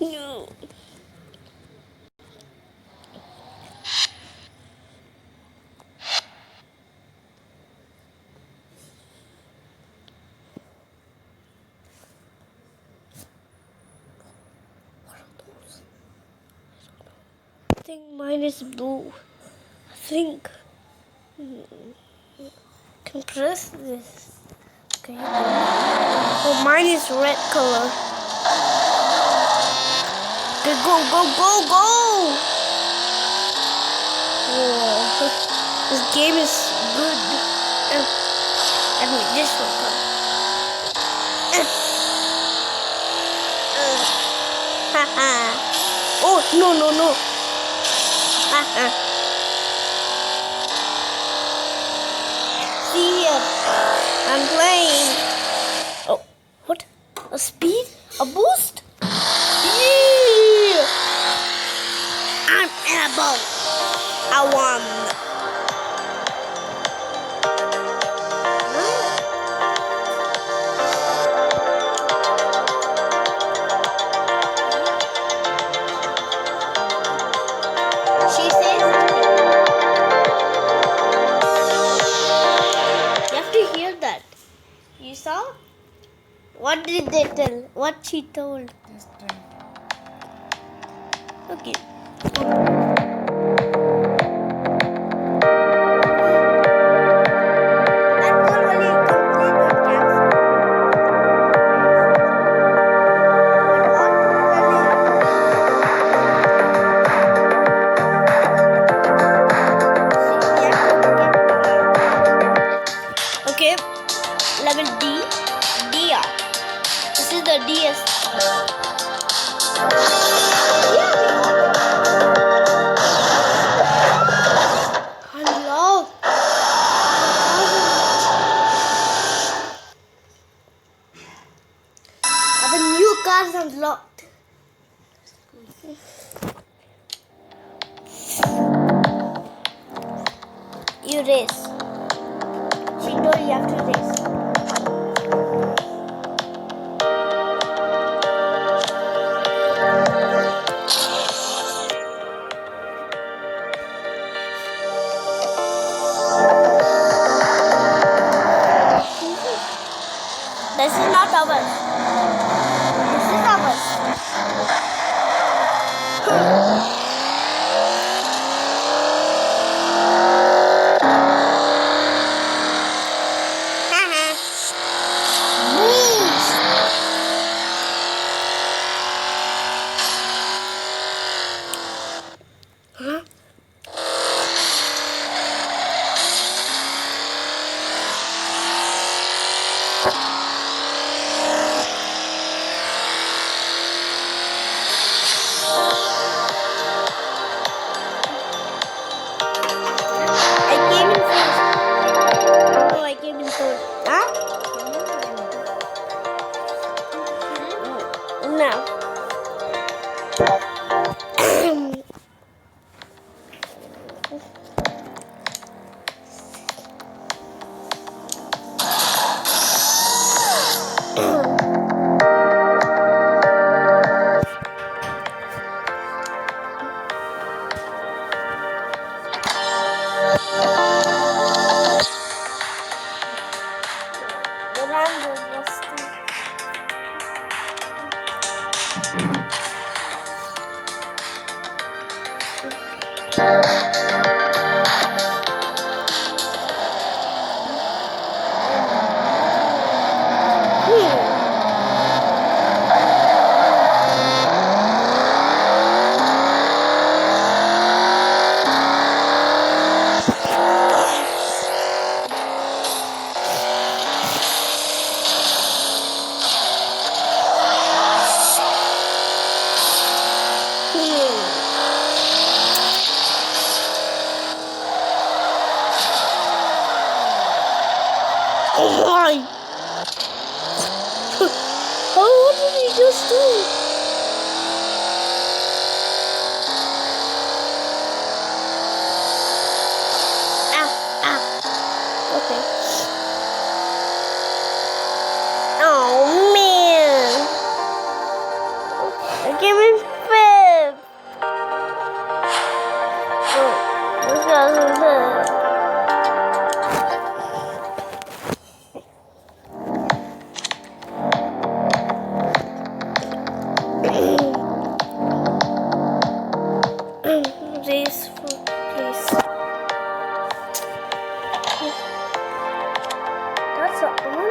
No. I think mine is blue. I think. Can press this. Okay. Oh, mine is red color. Okay, go, go, go, go! Whoa. This game is good. I mean, this one come. Haha. Oh, no, no, no. Haha. See ya. I'm playing. Oh, what? A speed? A boost? Yeah! I'm able. I won. She says you have to hear that. You saw? What did they tell? What she told? Just try. Okay. Okay, level D, Dia. This is the DS. Hello. The new cars unlocked. You race. She told you have to race. This is not ours. This is ours. Huh? I came in first. Oh, I came in third. Huh? No. The Rambo was still. Oh my! Oh, what did he just do? Okay. Oh man! I came in this food, please. That's the only.